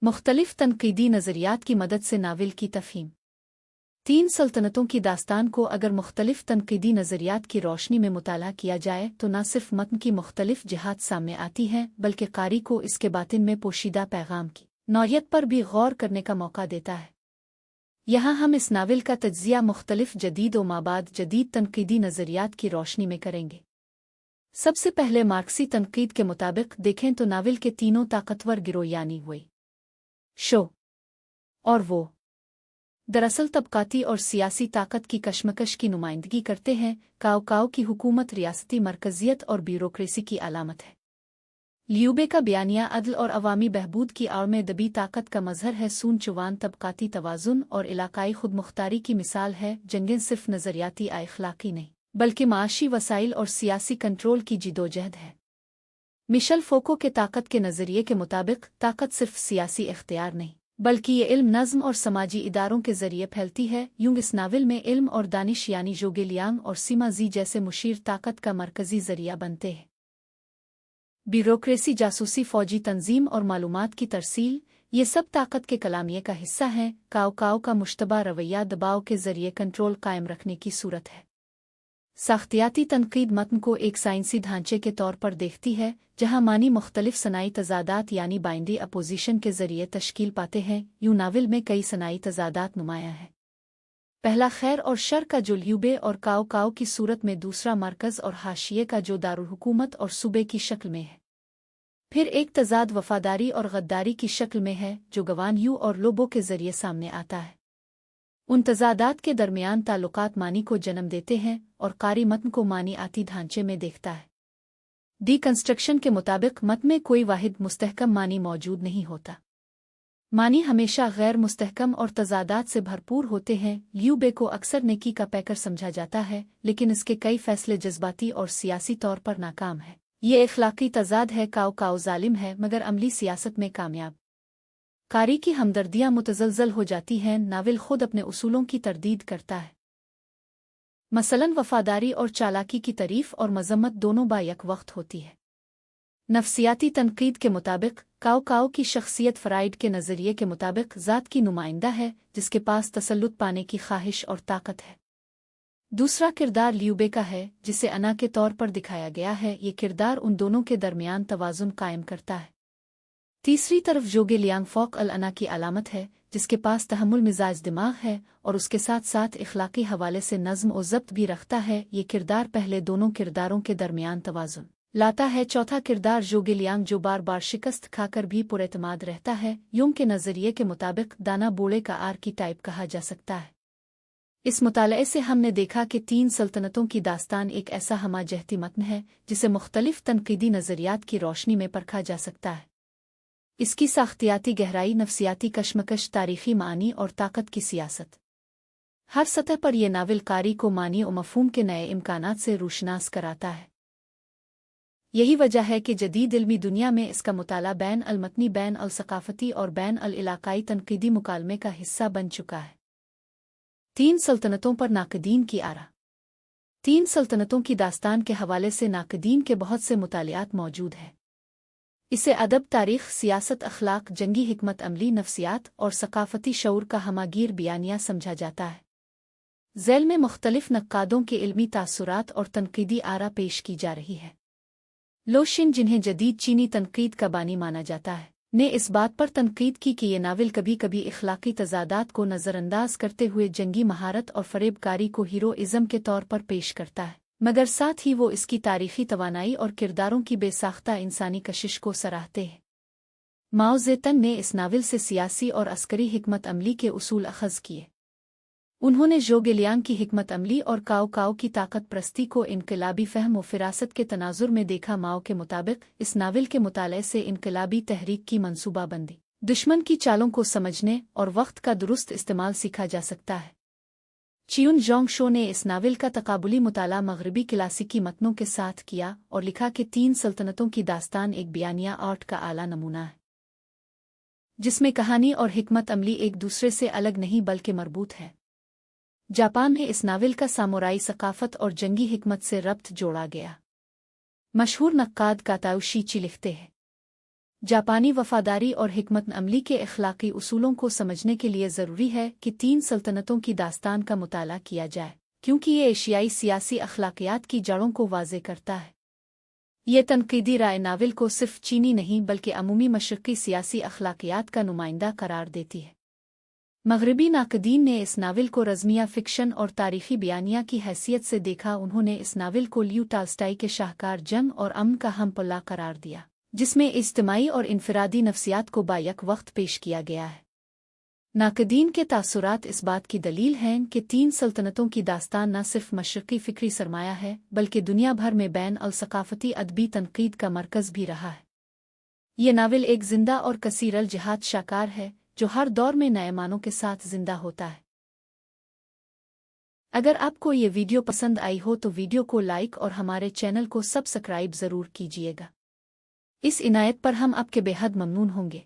मुख्तलिफ तनकीदी नज़रियात की मदद से नावल की तफ़हीम। तीन सल्तनतों की दास्तान को अगर मुख्तलिफ तनकीदी नज़रियात की रोशनी में मुताला किया जाए तो न सिर्फ मतन की मुख्तलिफ जिहात सामने आती हैं बल्कि कारी को इसके बातिन में पोशीदा पैगाम की नौयत पर भी गौर करने का मौका देता है। यहाँ हम इस नावल का तज्ज़िया मुख्तलिफ जदीद व माबाद जदीद तनकीदी नज़रियात की रोशनी में करेंगे। सबसे पहले मार्क्सी तनकीद के मुताबिक देखें तो नावल के तीनों ताकतवर गिरोह यानी हुए शो और वो दरअसल तबकाती और सियासी ताकत की कशमकश की नुमाइंदगी करते हैं। काओ की हुकूमत रियासती मरकजियत और ब्यूरोक्रेसी की अलामत है। ल्यूबे का बयानिया अदल और अवामी बहबूद की आड़ में दबी ताकत का मजहर है। सून चुवान तबकाती तवाज़ुन और इलाकाई खुदमुख्तारी की मिसाल है। जंगें सिर्फ नज़रियाती अखलाकी नहीं बल्कि माशी वसाइल और सियासी कंट्रोल की जिदोजहद है। मिशेल फोको के ताकत के नज़रिए के मुताबिक ताकत सिर्फ सियासी इख्तियार नहीं बल्कि ये इल्म नज़्म और समाजी इदारों के ज़रिए फैलती है। यूं इस नावल में इल्म और दानिश यानी जोगेलियांग और सीमा जी जैसे मुशीर ताकत का मरकज़ी ज़रिया बनते हैं। ब्यूरोक्रेसी, जासूसी, फ़ौजी तंजीम और मालूमात की तरसील ये सब ताकत के कलामिये का हिस्सा हैं। काओ का मुश्तबा रवैया दबाव के ज़रिए कंट्रोल कायम रखने की सूरत है। साख्तियाती तनकीद मतन को एक साइंसी ढांचे के तौर पर देखती है जहां मानी मुख्तलिफ सनाई तजादात यानी बाइंडी अपोजिशन के जरिए तश्कील पाते हैं। यूं नावल में कई सनाई तजादात नुमाया है। पहला खैर और शर का जो ल्यूबे और काओ की सूरत में, दूसरा मरकज़ और हाशिये का जो दारुल हुकूमत और सूबे की शक्ल में है। फिर एक तजाद वफादारी और गद्दारी की शक्ल में है जो गवान यू और लोबो के जरिए सामने आता है। उन तजादात के दरमियान ताल्लुकात मानी को जन्म देते हैं और कारी मतन को मानी आती ढांचे में देखता है। डीकंस्ट्रक्शन के मुताबिक मत में कोई वाहिद मुस्तहकम मानी मौजूद नहीं होता। मानी हमेशा गैर मुस्तहकम और तजादात से भरपूर होते हैं। ल्यूबे को अक्सर नेकी का पैकर समझा जाता है लेकिन इसके कई फैसले जज्बाती और सियासी तौर पर नाकाम है। ये इखलाकी तजाद है। काओ जालिम है मगर अमली सियासत में कामयाब। कारी की हमदर्दियां मुतज़लज़ल हो जाती हैं। नावल खुद अपने उसूलों की तरदीद करता है। मसलन वफादारी और चालाकी की तारीफ और मजम्मत दोनों बायक वक्त होती है। नफ्सियाती तनकीद के मुताबिक काओ की शख्सियत फ्राइड के नज़रिए के मुताबिक ज़ात की नुमाइंदा है जिसके पास तसल्लुत पाने की ख्वाहिश और ताकत है। दूसरा किरदार ल्यूबे का है जिसे अना के तौर पर दिखाया गया है। ये किरदार उन दोनों के दरमियान तवाज़ुन कायम करता है। तीसरी तरफ जोगेलियांग फ़ौक अल अना की अलामत है जिसके पास तहम्मुल मिजाज दिमाग है और उसके साथ साथ इखलाकी हवाले से नज़्म और ज़ब्त भी रखता है। ये किरदार पहले दोनों किरदारों के दरमियान तवाज़ुन लाता है। चौथा किरदार जोगेलियांग जो बार बार शिकस्त खाकर भी पुरएतमाद रहता है। यूंग के नज़रिए के मुताबिक दाना बोले का आर्कीटाइप कहा जा सकता है। इस मुताले से हमने देखा कि तीन सल्तनतों की दास्तान एक ऐसा हमाजहती मतन है जिसे मुख्तलिफ तनकीदी नज़रियात की रोशनी में परखा जा सकता है। इसकी साख्तियाती गहराई, नफ्सियाती कशमकश, तारीख़ी मानी और ताकत की सियासत, हर सतह पर यह नावल कारी को मानी और मफ़हूम के नए इम्कानात से रोशनास कराता है। यही वजह है कि जदीद इल्मी दुनिया में इसका मुताला बैन अल मतनी, बैन अल सकाफ़ती और बैन अल इलाकाई तनकीदी मुकालमे का हिस्सा बन चुका है। तीन सल्तनतों पर नाक़दीन की आरा। तीन सल्तनतों की दास्तान के हवाले से नाक़दीन के बहुत से मुतालियात मौजूद हैं। इसे अदब, तारीख़, सियासत, अखलाक, जंगी हिकमत अमली, नफ्सियात और सकाफ़ती शऊर का हमागीर बयानिया समझा जाता है। ज़ैल में मुख्तलिफ नक्कादों के इल्मी तासुरात और तनकीदी आरा पेश की जा रही है। लो शिन, जिन्हें जदीद चीनी तनकीद का बानी माना जाता है, ने इस बात पर तनकीद की कि ये नावल कभी कभी इखलाकी तजादात को नज़रअंदाज करते हुए जंगी महारत और फरेबकारी को हीरोइज़्म के तौर पर पेश करता है, मगर साथ ही वो इसकी तारीख़ी तवानाई और किरदारों की बेसाख्ता इंसानी कशिश को सराहते हैं। माओ ज़ेतन ने इस नावल से सियासी और अस्करी हिकमत अमली के उसूल अख़ज़ किए। उन्होंने जोगेलियांग की हिकमत अमली और काओ की ताकत प्रस्ती को इनकलाबी फ़हम व फ़िरासत के तनाजुर में देखा। माओ के मुताबिक इस नावल के मुताले से इनकलाबी तहरीक की मंसूबाबंदी, दुश्मन की चालों को समझने और वक्त का दुरुस्त इस्तेमाल सीखा जा सकता है। चियुन जोंग शो ने इस नावल का तकाबुली मुताला मग़रिबी क्लासिकी मतनों के साथ किया और लिखा कि तीन सल्तनतों की दास्तान एक बयानिया आर्ट का आला नमूना है जिसमें कहानी और हिकमत अमली एक दूसरे से अलग नहीं बल्कि मरबूत है। जापान में इस नावल का सामुराई सकाफत और जंगी हिकमत से रब्त जोड़ा गया। मशहूर नक्काद काताओ शीची लिखते हैं, जापानी वफादारी और हिकमत अमली के अखलाकी उसूलों को समझने के लिए ज़रूरी है कि तीन सल्तनतों की दास्तान का मुताला किया जाए, क्योंकि ये एशियाई सियासी अखलाकियात की जड़ों को वाज़े करता है। ये तनकीदी राय नावल को सिर्फ चीनी नहीं बल्कि अमूमी मशरक़ी सियासी अखलाकियात का नुमाइंदा करार देती है। मग़रिबी नाक़दीन ने इस नावल को रज़मिया फ़िक्शन और तारीख़ी बयानिया की हैसियत से देखा। उन्होंने इस नावल को लियो टॉल्स्टॉय के शाहकार जंग और अमन का हमपल्ला करार दिया, जिसमें इज्तिमाई और इनफरादी नफ्सियात को बायक वक्त पेश किया गया है। नाक़दीन के तासुरात इस बात की दलील हैं कि तीन सल्तनतों की दास्तान न सिर्फ मशरक़ी फ़िक्री सरमाया है बल्कि दुनिया भर में बैन अल सकाफ़ती अदबी तनक़ीद का मरकज़ भी रहा है। ये नावल एक ज़िंदा और कसीर अल जिहाद शाकार है जो हर दौर में नए मानों के साथ ज़िंदा होता है। अगर आपको ये वीडियो पसंद आई हो तो वीडियो को लाइक और हमारे चैनल को सब्सक्राइब ज़रूर कीजिएगा। इस इनायत पर हम आपके बेहद ममनून होंगे।